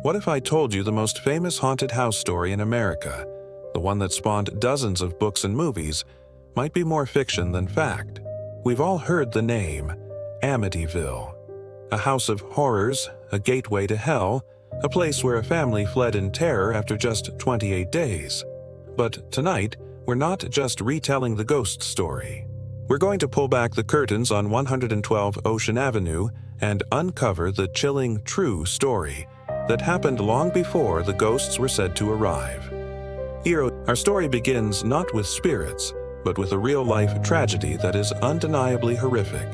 What if I told you the most famous haunted house story in America, the one that spawned dozens of books and movies, might be more fiction than fact? We've all heard the name, Amityville. A house of horrors, a gateway to hell, a place where a family fled in terror after just 28 days. But tonight, we're not just retelling the ghost story. We're going to pull back the curtains on 112 Ocean Avenue and uncover the chilling true story that happened long before the ghosts were said to arrive. Here, our story begins not with spirits, but with a real-life tragedy that is undeniably horrific.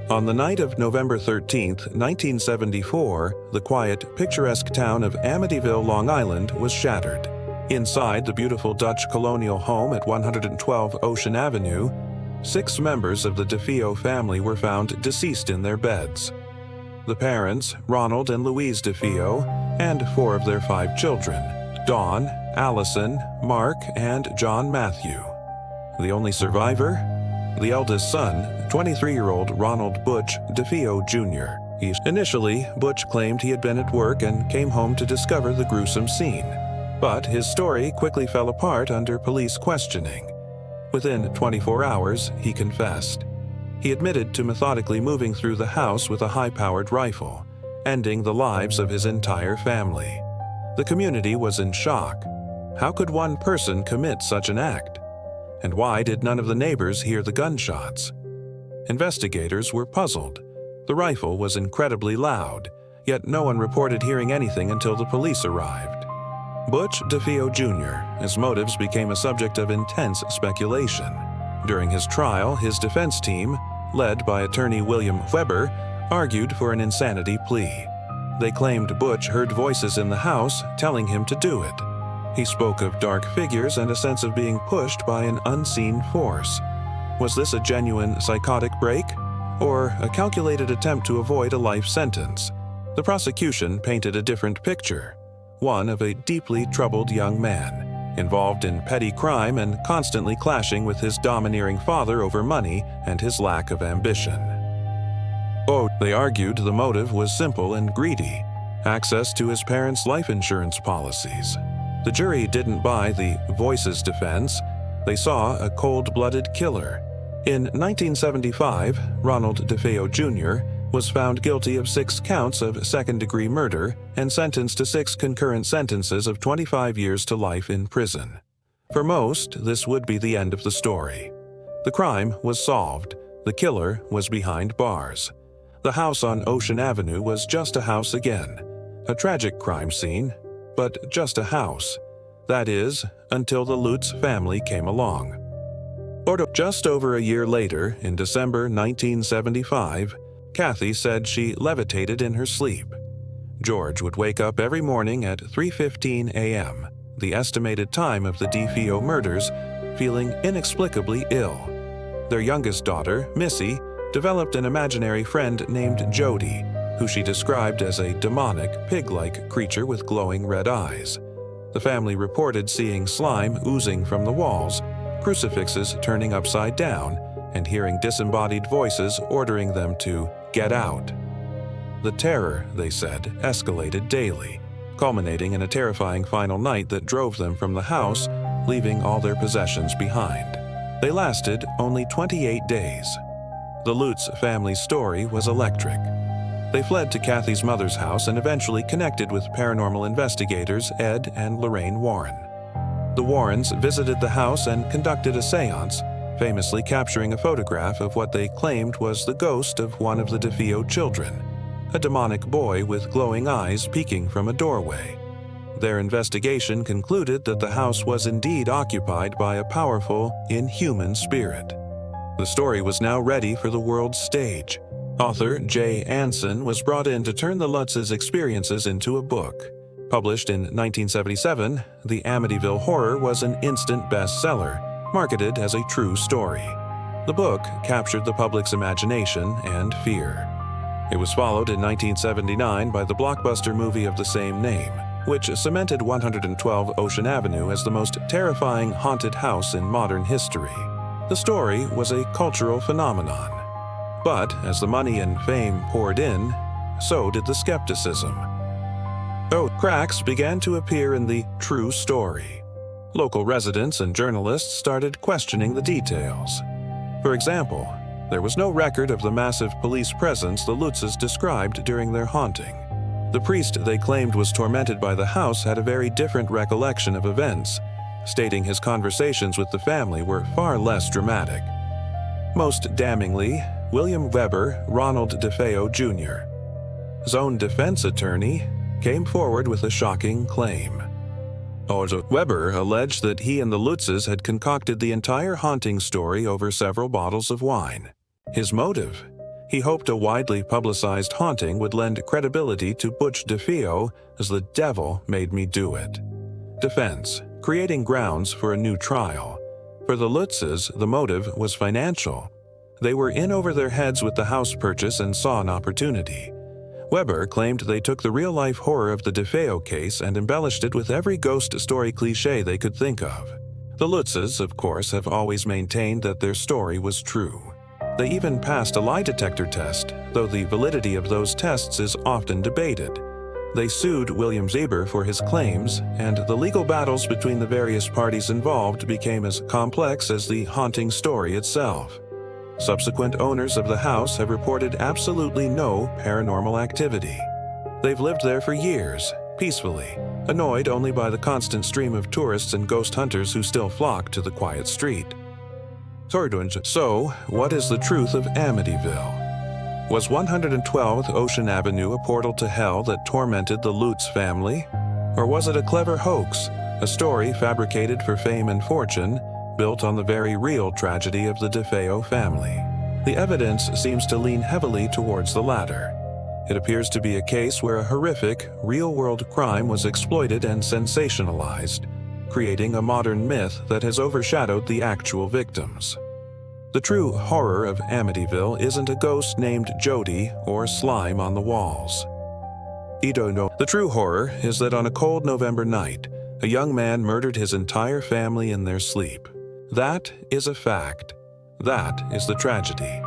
On the night of November 13, 1974, the quiet, picturesque town of Amityville, Long Island was shattered. Inside the beautiful Dutch colonial home at 112 Ocean Avenue, 6 members of the DeFeo family were found deceased in their beds. The parents, Ronald and Louise DeFeo, and 4 of their 5 children, Dawn, Allison, Mark, and John Matthew. The only survivor? The eldest son, 23-year-old Ronald Butch DeFeo Jr. Initially, Butch claimed he had been at work and came home to discover the gruesome scene. But his story quickly fell apart under police questioning. Within 24 hours, he confessed. He admitted to methodically moving through the house with a high-powered rifle, ending the lives of his entire family. The community was in shock. How could one person commit such an act? And why did none of the neighbors hear the gunshots? Investigators were puzzled. The rifle was incredibly loud, yet no one reported hearing anything until the police arrived. Butch DeFeo Jr., his motives became a subject of intense speculation. During his trial, his defense team, led by attorney William Weber, argued for an insanity plea. They claimed Butch heard voices in the house telling him to do it. He spoke of dark figures and a sense of being pushed by an unseen force. Was this a genuine psychotic break, or a calculated attempt to avoid a life sentence? The prosecution painted a different picture, one of a deeply troubled young man, involved in petty crime and constantly clashing with his domineering father over money and his lack of ambition. They argued the motive was simple and greedy: access to his parents' life insurance policies. The jury didn't buy the voices defense. They saw a cold-blooded killer. In 1975, Ronald DeFeo Jr. was found guilty of 6 counts of second-degree murder and sentenced to 6 concurrent sentences of 25 years to life in prison. For most, this would be the end of the story. The crime was solved. The killer was behind bars. The house on Ocean Avenue was just a house again. A tragic crime scene, but just a house. That is, until the Lutz family came along. Just over a year later, in December 1975, Kathy said she levitated in her sleep. George would wake up every morning at 3:15 a.m., the estimated time of the DeFeo murders, feeling inexplicably ill. Their youngest daughter, Missy, developed an imaginary friend named Jody, who she described as a demonic, pig-like creature with glowing red eyes. The family reported seeing slime oozing from the walls, crucifixes turning upside down, and hearing disembodied voices ordering them to get out. The terror, they said, escalated daily, culminating in a terrifying final night that drove them from the house, leaving all their possessions behind. They lasted only 28 days. The Lutz family's story was electric. They fled to Kathy's mother's house and eventually connected with paranormal investigators Ed and Lorraine Warren. The Warrens visited the house and conducted a seance, famously capturing a photograph of what they claimed was the ghost of one of the DeFeo children, a demonic boy with glowing eyes peeking from a doorway. Their investigation concluded that the house was indeed occupied by a powerful, inhuman spirit. The story was now ready for the world's stage. Author Jay Anson was brought in to turn the Lutz's experiences into a book. Published in 1977, The Amityville Horror was an instant bestseller, marketed as a true story. The book captured the public's imagination and fear. It was followed in 1979 by the blockbuster movie of the same name, which cemented 112 Ocean Avenue as the most terrifying haunted house in modern history. The story was a cultural phenomenon. But as the money and fame poured in, so did the skepticism. Oh, cracks began to appear in the true story. Local residents and journalists started questioning the details. For example, there was no record of the massive police presence the Lutzes described during their haunting. The priest they claimed was tormented by the house had a very different recollection of events, stating his conversations with the family were far less dramatic. Most damningly, William Weber Ronald DeFeo Jr., his own defense attorney, came forward with a shocking claim. Weber alleged that he and the Lutzes had concocted the entire haunting story over several bottles of wine. His motive? He hoped a widely publicized haunting would lend credibility to Butch DeFeo as the devil made me do it. Defense, creating grounds for a new trial. For the Lutzes, the motive was financial. They were in over their heads with the house purchase and saw an opportunity. Weber claimed they took the real-life horror of the DeFeo case and embellished it with every ghost story cliché they could think of. The Lutzes, of course, have always maintained that their story was true. They even passed a lie detector test, though the validity of those tests is often debated. They sued William Zeber for his claims, and the legal battles between the various parties involved became as complex as the haunting story itself. Subsequent owners of the house have reported absolutely no paranormal activity. They've lived there for years, peacefully, annoyed only by the constant stream of tourists and ghost hunters who still flock to the quiet street. So, what is the truth of Amityville? Was 112th Ocean Avenue a portal to hell that tormented the Lutz family? Or was it a clever hoax, a story fabricated for fame and fortune, built on the very real tragedy of the DeFeo family? The evidence seems to lean heavily towards the latter. It appears to be a case where a horrific, real-world crime was exploited and sensationalized, creating a modern myth that has overshadowed the actual victims. The true horror of Amityville isn't a ghost named Jody or slime on the walls. The true horror is that on a cold November night, a young man murdered his entire family in their sleep. That is a fact. That is the tragedy.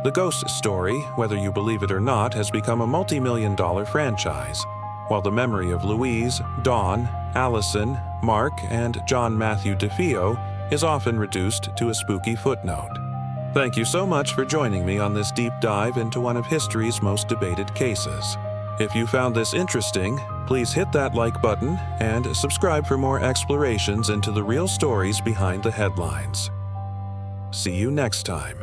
The ghost story, whether you believe it or not, has become a multi-million-dollar franchise, while the memory of Louise, Dawn, Allison, Mark, and John Matthew DeFeo is often reduced to a spooky footnote. Thank you so much for joining me on this deep dive into one of history's most debated cases. If you found this interesting, please hit that like button and subscribe for more explorations into the real stories behind the headlines. See you next time.